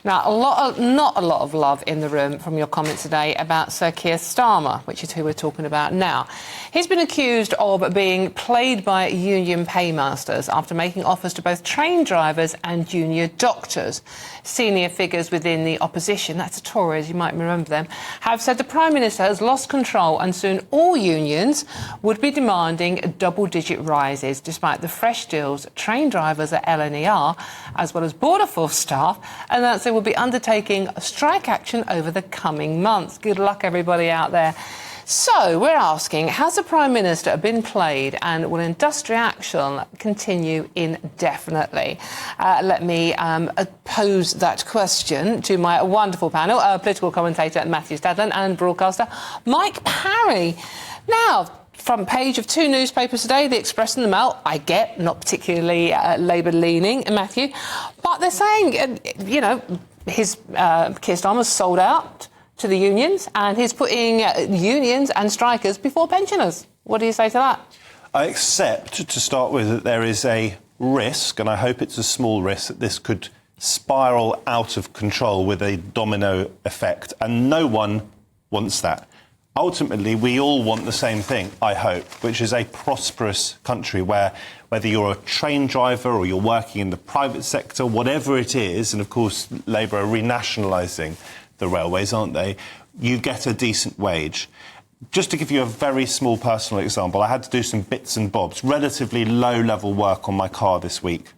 Now, not a lot of love in the room from your comments today about Sir Keir Starmer, which is who we're talking about now. He's been accused of being played by union paymasters after making offers to both train drivers and junior doctors. Senior figures within the opposition, that's the Tories, you might remember them, have said the Prime Minister has lost control and soon all unions would be demanding double-digit rises, despite the fresh deals train drivers at LNER, as well as Border Force staff, announced they will be undertaking strike action over the coming months. Good luck, everybody out there. So, we're asking, has the Prime Minister been played, and will industrial action continue indefinitely? Let me pose that question to my wonderful panel, political commentator Matthew Stadlen and broadcaster Mike Parry. Now, front page of two newspapers today, The Express and the Mail. I get not particularly Labour-leaning, Matthew, but they're saying, you know, Keir Starmer's sold out to the unions, and he's putting unions and strikers before pensioners. What do you say to that? I accept, to start with, that there is a risk, and I hope it's a small risk, that this could spiral out of control with a domino effect, and no one wants that. Ultimately, we all want the same thing, I hope, which is a prosperous country where, whether you're a train driver or you're working in the private sector, whatever it is, and of course Labour are renationalising the railways, aren't they, you get a decent wage. Just to give you a very small personal example, I had to do some bits and bobs, relatively low-level work on my car this week.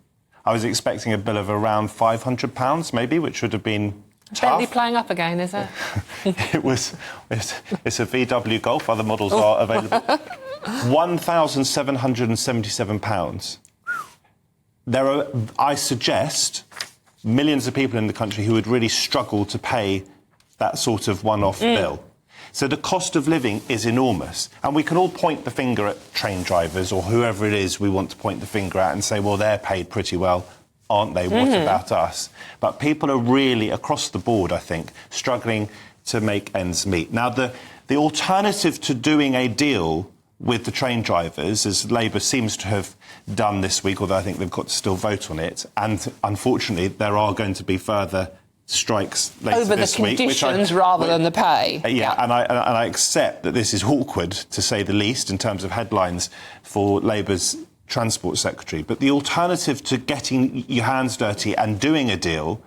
I was expecting a bill of around £500, maybe, which would have been Bentley playing up again, is it? It's a VW Golf, other models are available. £1,777. There are, I suggest, millions of people in the country who would really struggle to pay that sort of one-off bill. So the cost of living is enormous. And we can all point the finger at train drivers or whoever it is we want to point the finger at and say, well, they're paid pretty well, aren't they? What about us? But people are really, across the board, I think, struggling to make ends meet. Now, the alternative to doing a deal with the train drivers, as Labour seems to have done this week, although I think they've got to still vote on it, and unfortunately there are going to be further strikes later this week. Over the conditions rather than the pay. Yeah, and I accept that this is awkward, to say the least, in terms of headlines for Labour's Transport Secretary. But the alternative to getting your hands dirty and doing a deal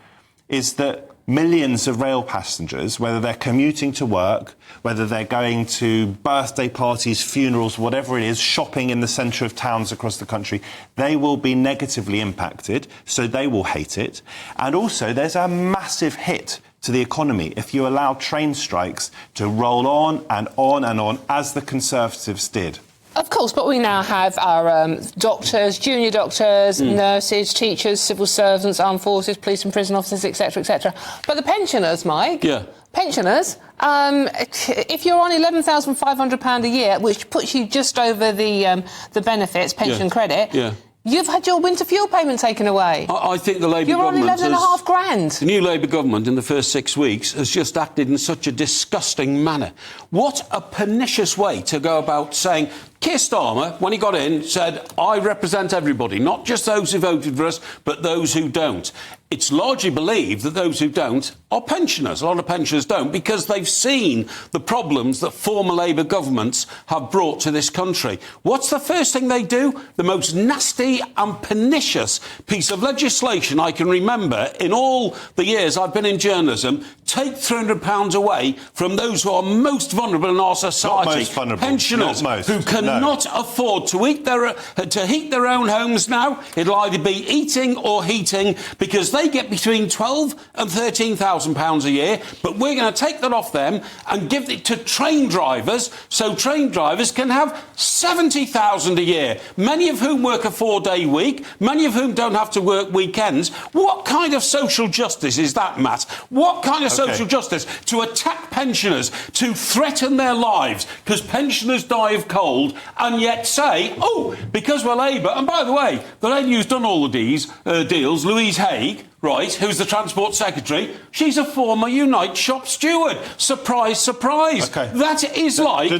is that millions of rail passengers, whether they're commuting to work, whether they're going to birthday parties, funerals, whatever it is, shopping in the centre of towns across the country, they will be negatively impacted, so they will hate it. And also, there's a massive hit to the economy if you allow train strikes to roll on and on and on, as the Conservatives did. Of course, but we now have our doctors, junior doctors, nurses, teachers, civil servants, armed forces, police and prison officers, etc., etc. But the pensioners, Mike... Yeah. Pensioners, if you're on £11,500 a year, which puts you just over the benefits, pension credit... Yeah. You've had your winter fuel payment taken away. I think the Labour government... You're on £11,500. The new Labour government in the first 6 weeks has just acted in such a disgusting manner. What a pernicious way to go about saying... Keir Starmer, when he got in, said, I represent everybody, not just those who voted for us, but those who don't. It's largely believed that those who don't are pensioners. A lot of pensioners don't, because they've seen the problems that former Labour governments have brought to this country. What's the first thing they do? The most nasty and pernicious piece of legislation I can remember in all the years I've been in journalism, take £300 away from those who are most vulnerable in our society. Not most vulnerable. Pensioners Not most. who cannot afford to heat their own homes now. It'll either be eating or heating, because they get between £12,000 and £13,000 a year, but we're going to take that off them and give it to train drivers, so train drivers can have £70,000 a year, many of whom work a 4-day week, many of whom don't have to work weekends. What kind of social justice is that, Matt? What kind of social justice to attack pensioners, to threaten their lives because pensioners die of cold, and yet say, oh, because we're Labour, and by the way, the lady who's done all of these deals, Louise Haigh, right, who's the Transport Secretary, she's a former Unite shop steward. Surprise, surprise. Okay. That is like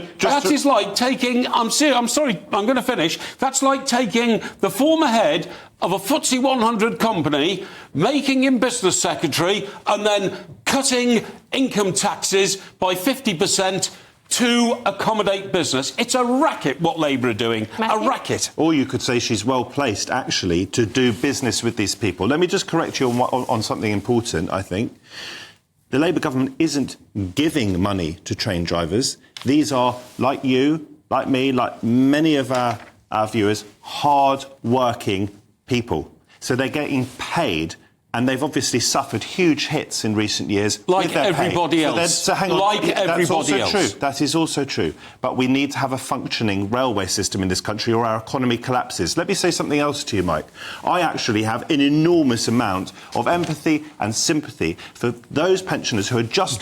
taking... I'm sorry, I'm going to finish. That's like taking the former head of a FTSE 100 company, making him business secretary, and then cutting income taxes by 50% to accommodate business. It's a racket what Labour are doing. Matthew? A racket. Or you could say she's well placed, actually, to do business with these people. Let me just correct you on something important, I think. The Labour government isn't giving money to train drivers. These are, like you, like me, like many of our viewers, hard-working people. So they're getting paid, and they've obviously suffered huge hits in recent years. Like everybody else. So hang on. Like everybody else. True. That is also true. But we need to have a functioning railway system in this country or our economy collapses. Let me say something else to you, Mike. I actually have an enormous amount of empathy and sympathy for those pensioners who are just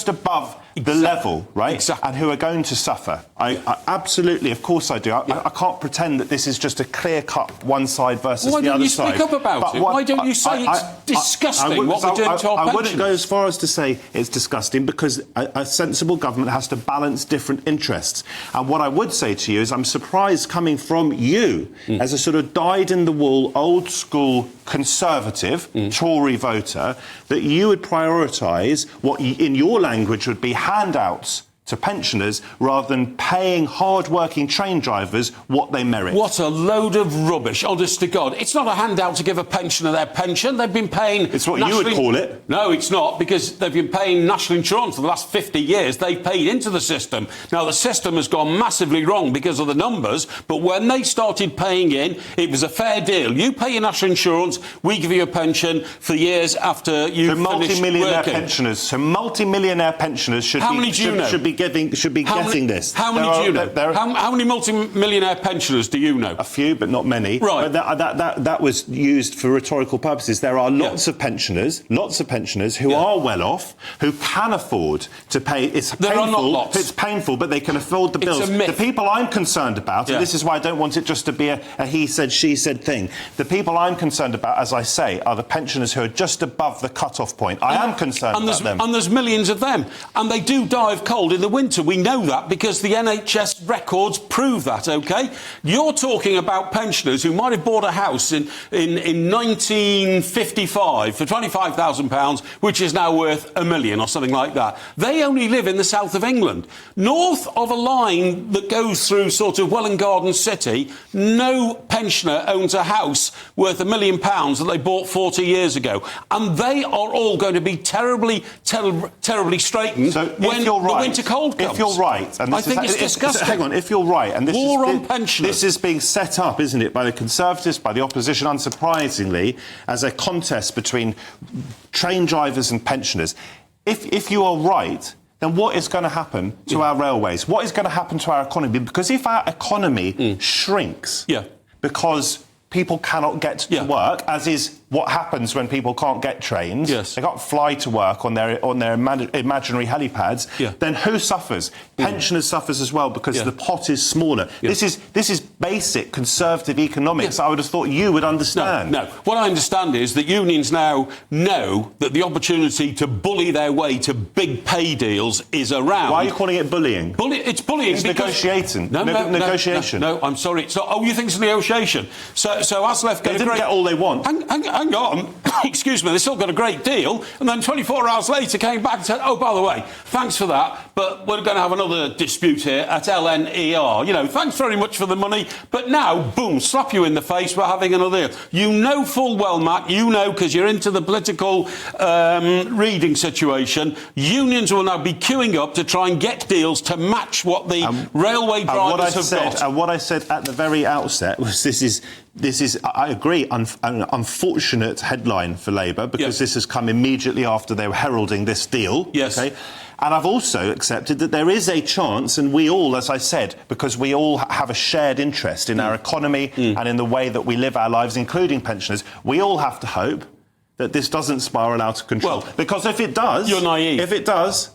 above the level, right? Exactly. And who are going to suffer. I absolutely, of course I do. I can't pretend that this is just a clear-cut one side versus the other side. Why don't you speak up about it? Why don't you say it's disgusting what we're doing to our pensioners? I wouldn't go as far as to say it's disgusting, because a sensible government has to balance different interests. And what I would say to you is I'm surprised, coming from you as a sort of dyed-in-the-wool, old-school Conservative Tory voter, that you would prioritise what in your language would be handouts to pensioners rather than paying hard-working train drivers what they merit. What a load of rubbish, honest to God. It's not a handout to give a pensioner their pension. They've been paying... It's what you would call it. No, it's not, because they've been paying national insurance for the last 50 years. They've paid into the system. Now, the system has gone massively wrong because of the numbers, but when they started paying in, it was a fair deal. You pay your national insurance, we give you a pension for years after you finish working. So multi-millionaire pensioners should be getting this. How many do you know? How many multi-millionaire pensioners do you know? A few, but not many. Right. But that was used for rhetorical purposes. There are lots of pensioners who are well off, who can afford to pay. There are not lots. It's painful, but they can afford the bills. It's a myth. The people I'm concerned about, and this is why I don't want it just to be a he said, she said thing. The people I'm concerned about, as I say, are the pensioners who are just above the cut-off point. I am concerned about them. And there's millions of them. And they do die of cold in the winter. We know that because the NHS records prove that, OK? You're talking about pensioners who might have bought a house in 1955 for £25,000, which is now worth $1 million or something like that. They only live in the south of England. North of a line that goes through sort of Welwyn Garden City, no pensioner owns a house worth £1 million that they bought 40 years ago. And they are all going to be terribly straitened when the winter cold comes. If you're right, and I think it's disgusting. Hang on, if you're right, and pensioners. This is being set up, isn't it, by the Conservatives, by the opposition, unsurprisingly, as a contest between train drivers and pensioners. If you are right, then what is going to happen to our railways? What is going to happen to our economy? Because if our economy shrinks because people cannot get to work, as is what happens when people can't get trains. Yes. They can't fly to work on their imaginary helipads. Then who suffers? Pensioners suffers as well because the pot is smaller. This is basic Conservative economics. I would have thought you would understand. No. What I understand is that unions now know that the opportunity to bully their way to big pay deals is around. Why are you calling it bullying? It's bullying. It's because... negotiating. Negotiation. No, I'm sorry. Oh, you think it's a negotiation? So ASLEF they didn't get all they want. Hang on. Excuse me. They still got a great deal, and then 24 hours later came back and said, "Oh, by the way, thanks for that, but we're going to have another dispute here at LNER. You know, thanks very much for the money, but now, boom, slap you in the face. We're having another deal." You know full well, Matt. You know because you're into the political reading situation. Unions will now be queuing up to try and get deals to match what the railway drivers have got. And what I said at the very outset was this is, I agree, an unfortunate headline for Labour because this has come immediately after they were heralding this deal. Yes. Okay? And I've also accepted that there is a chance, and we all, as I said, because we all have a shared interest in our economy and in the way that we live our lives, including pensioners, we all have to hope that this doesn't spiral out of control. Well, because if it does... You're naive. If it does...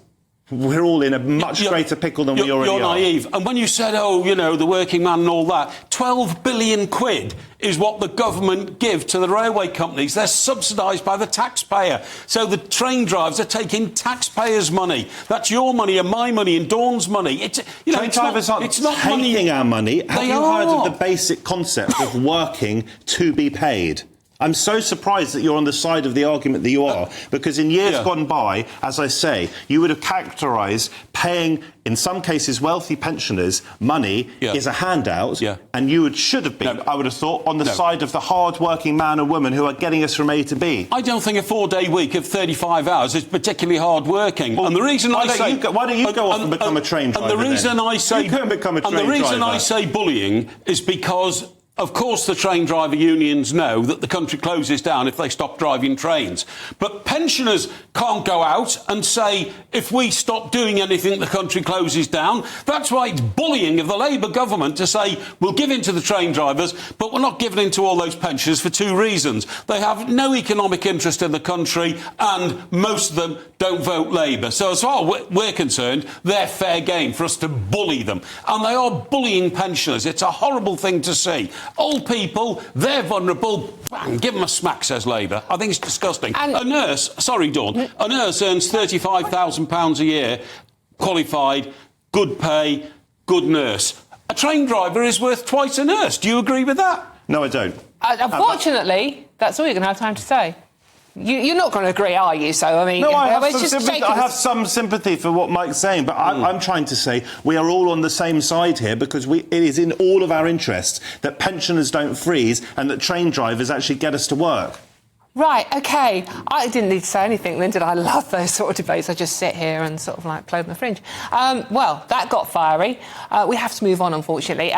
we're all in a much greater pickle than we already are. You're naive. And when you said, oh, you know, the working man and all that, 12 billion quid is what the government give to the railway companies. They're subsidised by the taxpayer. So the train drivers are taking taxpayers' money. That's your money and my money and Dawn's money. Train drivers aren't taking our money. Have you heard of the basic concept of working to be paid? I'm so surprised that you're on the side of the argument that you are, because in years gone by, as I say, you would have characterised paying, in some cases, wealthy pensioners money is a handout, and you should have been, I would have thought, on the side of the hard-working man and woman who are getting us from A to B. I don't think a 4-day week of 35 hours is particularly hard-working. Well, and the reason why don't you go off and become a train driver? And the reason I say you can become a train driver. And the reason I say bullying is because, of course, the train driver unions know that the country closes down if they stop driving trains. But pensioners can't go out and say, if we stop doing anything, the country closes down. That's why it's bullying of the Labour government to say, we'll give in to the train drivers, but we're not giving in to all those pensioners for two reasons. They have no economic interest in the country, and most of them don't vote Labour. So as far as we're concerned, they're fair game for us to bully them. And they are bullying pensioners. It's a horrible thing to see. Old people, they're vulnerable. Bang, give them a smack, says Labour. I think it's disgusting. And a nurse, sorry, Dawn, a nurse earns £35,000 a year, qualified, good pay, good nurse. A train driver is worth twice a nurse. Do you agree with that? No, I don't. Unfortunately, that's all you're going to have time to say. You're not going to agree, are you? So, I mean... No, I have some sympathy for what Mike's saying, but I'm trying to say we are all on the same side here, because it is in all of our interests that pensioners don't freeze and that train drivers actually get us to work. Right, OK. I didn't need to say anything then, did I? Love those sort of debates. I just sit here and sort of, like, play with my fringe. Well, that got fiery. We have to move on, unfortunately.